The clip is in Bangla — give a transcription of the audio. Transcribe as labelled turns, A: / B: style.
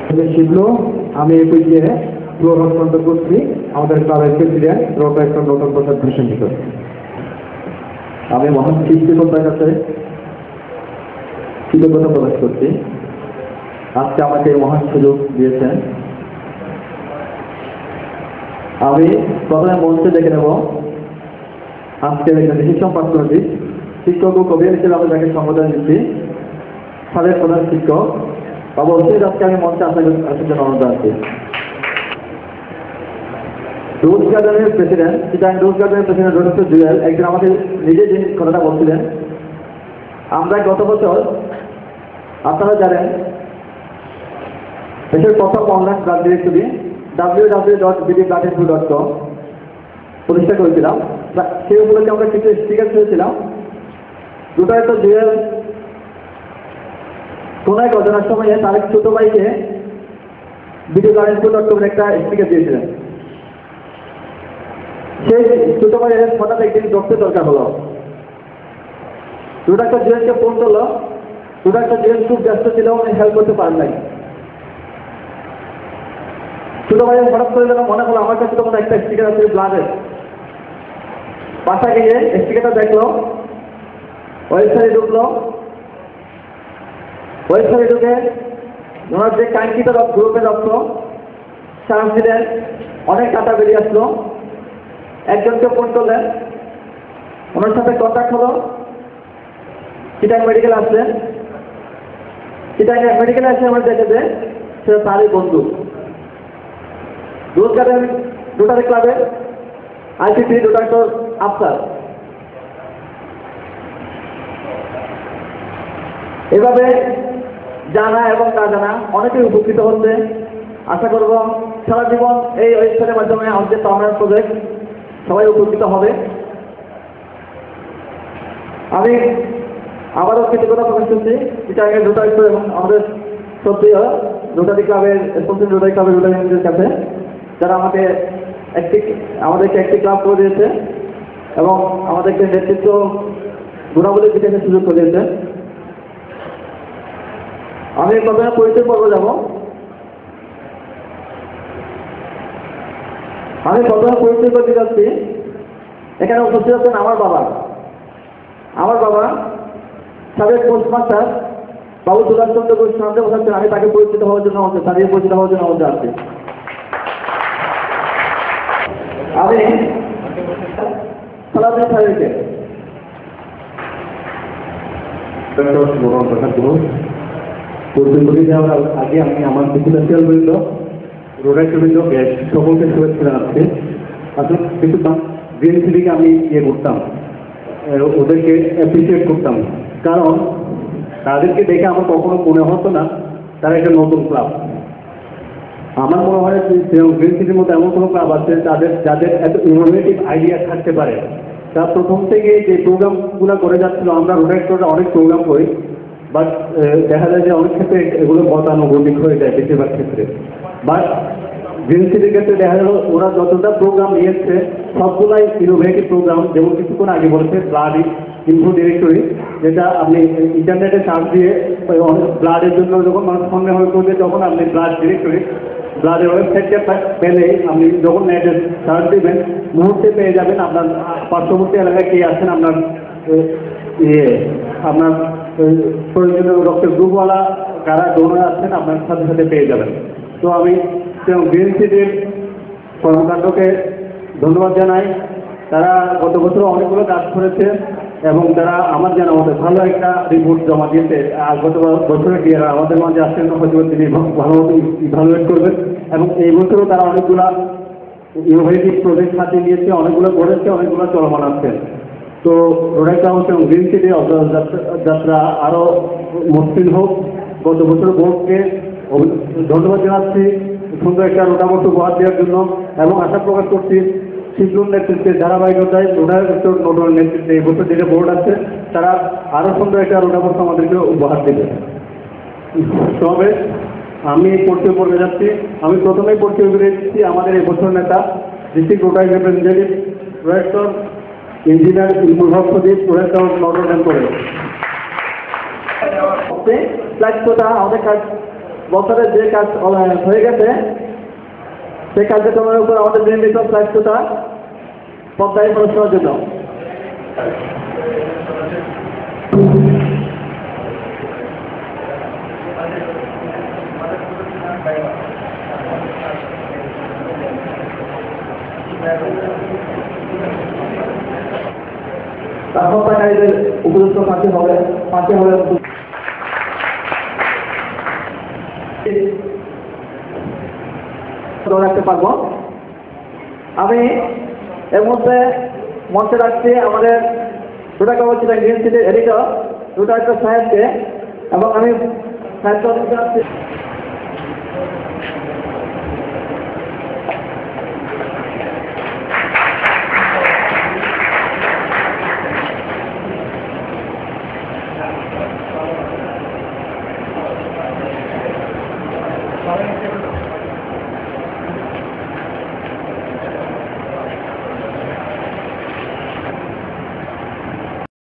A: শিখলো আমি এই পর্যায়ে ফ্লোর হস্তান্তর করছি আমাদের ক্লাবের প্রেসিডেন্ট রোটারেক্টর নতুন প্রসাদ ভূষণ নিকট। আমি মহান সৃষ্টিকর্তার কাছে কৃতজ্ঞতা প্রকাশ করছি আজকে আমাকে এই মহান সুযোগ দিয়েছেন। আমি প্রথমে মঞ্চে দেখে নেব আজকের একজন বিশিষ্ট প্রাক্তনী শিক্ষক ও কবি হিসেবে আমি তাকে সম্বোধন দিচ্ছি সাবেক প্রধান শিক্ষক বাবু অবশ্যই আজকে আমি মঞ্চে আসার জন্য অনুরোধ আছি। রোজ গার্ডেনের প্রেসিডেন্ট রোজ গার্ডেনের প্রেসিডেন্ট ডক্টর জুয়েল একদিন আমাকে নিজে যে কথাটা বলছিলেন, আমরা গত বছর আপনারা জানেন দেশের প্রথম অনলাইন ব্লাড ডিরেক্টরি www.bdbloodinfo.com প্রতিষ্ঠা করেছিলাম। সেই উপলক্ষে আমরা কিছু স্টিকার ছেড়েছিলাম। ডক্টর জুয়েল কোন এক অজানার সময়ে তার এক ছোট ভাইকে bdbloodinfo.com একটা স্টিকার দিয়েছিলেন। সেই ছোট ভাইয়ের হঠাৎ একদিন ডক্টর দরকার হলো। ডক্টর জুয়েলকে ফোন করলো। ডক্টর জুয়েল খুব ব্যস্ত ছিল, উনি হেল্প করতে পারেন নাই। ছোট ভাইয়ের হঠাৎ করে যেন মনে হলো আমার কাছে তো কোনো একটা স্টিকার আছে ব্লাডের। বাসা গিয়ে স্টিকারটা দেখলো, ওয়েবসাইটে ঢুকলো। ওয়েবসাইটে ঢুকে ওনার যে কাঙ্ক্ষিত গ্রুপে রক্ত সারান দিলেন, অনেক ডাটা বেরিয়ে আসলো। একজনকে ফোন করলেন, ওনার সাথে কন্ট্যাক্ট হলো। চিটাং মেডিকেল আসলেন। চিটাং মেডিকেলে এসে আমার দেখে যে সেটা তারই বন্ধু রোজ গার্ডেন রোটারি ক্লাবের আইসিটি ডক্টর আফসার। এভাবে জানা এবং না জানা অনেকেই উপকৃত হচ্ছে। আশা করব সারা জীবন এই ওয়েবসাইটের মাধ্যমে আমাদের পার্মানেন্ট প্রজেক্ট সবাই উপকৃত হবে। আমি আবারও কৃতজ্ঞতা প্রকাশ করছি চিটাগাং রোটারি ক্লাব এবং আমাদের শ্রদ্ধেয় রোটারি ক্লাবের স্পন্সর রোটারি ক্লাবের রোটারিদের কাছে, যারা আমাদেরকে একটি ক্লাব করে দিয়েছে এবং আমাদেরকে নেতৃত্ব গুণাবলী বিকাশের সুযোগ করে দিয়েছে। আমি প্রথমে পরিচয় পর্ব যাব। আমি প্রথমে পরিচয় করতে যাচ্ছি, এখানে উপস্থিত আছেন আমার বাবা। আমার বাবা সাবেক পোস্টমাস্টার বাবু দুলাল চন্দ্র ঘোষ নামে বসাচ্ছেন। আমি তাকে পরিচিত হওয়ার জন্য তাদের পরিচিত হওয়ার জন্য আমাদের আসছি। আমি সালাউদ্দিন সাহেবকে পরিচয় দেওয়ার আগে আমি আমার প্রেসিডেন্সিয়াল বৃন্দ রোটারি বৃন্দ সকলকে শুভেচ্ছা জানাচ্ছি। আসলে কিছু বিএনসিডিকে আমি করতাম, ওদেরকে অ্যাপ্রিসিয়েট করতাম, কারণ তাদেরকে দেখে আমার কখনো মনে হতো না তারা একটা নতুন ক্লাব। আমার মনে হয় গ্রিন সিটির মধ্যে এমন কোনো ক্লাব আছে যাদের এত ইনোভেটিভ আইডিয়া থাকতে পারে। তার প্রথম থেকে যে প্রোগ্রামগুলো করে যাচ্ছিল, আমরা রোটারিরা অনেক প্রোগ্রাম করি, বাট দেখা যায় যে অনেক ক্ষেত্রে এগুলো গতানুগতিক হয়ে যায় বেশিরভাগ ক্ষেত্রে। বাট গ্রিন সিটির ক্ষেত্রে দেখা গেল ওরা যতটা প্রোগ্রাম নিয়েছে সবগুলাই ইনোভেটিভ প্রোগ্রাম। যেমন কিছুক্ষণ আগে বলেছে ব্লাড ইনফো ডিরেক্টরি, যেটা আপনি ইন্টারনেটে সার্চ দিয়ে ব্লাডের জন্য যখন মানুষ সন্দেহ হয়ে করবে তখন আপনি ব্লাড ডিরেক্টরি ব্লাডের ওয়েবসাইটটা পেলে আপনি যখন নেটে সার্চ দেবেন মুহূর্তে পেয়ে যাবেন আপনার পার্শ্ববর্তী এলাকায় কে আছেন, আপনার প্রয়োজনীয় রক্তের গ্রুপওয়ালা কারা ডোনার আছেন আপনার সাথে সাথে পেয়ে যাবেন। তো আমি গ্রিন সিটির কর্মকাণ্ডকে ধন্যবাদ জানাই। তারা গত বছর অনেকগুলো কাজ করেছে এবং তারা আমার জানা মতো ভালো একটা রিপোর্ট জমা দিয়েছে। আর গত বছরের ক্লিয়ার আমাদের মাঝে আসছেন, হয়তো তিনি ভালো মতো ইভালুয়েট করবেন এবং এই বছরও তারা অনেকগুলা ইনোভেটিভ প্রজেক্ট হাতে নিয়েছে, অনেকগুলো করেছে, অনেকগুলো চলমান আছে। তো রোটারি ক্লাব এবং গ্রিন সিটি যাত্রা আরও মসৃণ হোক। গত বছর বোর্ডকে ধন্যবাদ জানাচ্ছি সুন্দর একটা রোটাবোর্ড উপহার দেওয়ার জন্য এবং আশা প্রকাশ করছি শীঘ্র নেতৃত্বে ধারাবাহিকতায় রোটার নেতৃত্বে এই বছর যেটা বোর্ড আছে তারা আরও সুন্দর একটা রোটাবোর্ড আমাদেরকে উপহার দেবে। তবে আমি পরিচয় করতে যাচ্ছি। আমি প্রথমেই পরিচয় করে দিচ্ছি আমাদের এই বছর নেতা ডিস্ট্রিক্ট রোটারি রিপ্রেজেন্টেটিভ প্রোডাক্টর ইঞ্জিনিয়ার ইলমুল হক সদীপ প্রোডাক্টর নটর ডেম করে। আমাদের কাজ বছরে যে কাজ হয়ে গেছে সেই কার্যক্রমের উপর আমাদের নির্মিত দায়িত্বটা পদ্মায় পড়াশোনার জন্য। হত্যাকারীদের উপযুক্ত ফাঁসি হবে রাখতে পারবো। আমি এর মধ্যে মঞ্চে রাখছি আমাদের গ্রিন সিটির এডিটর সাহেবকে, এবং আমি সাহেবকে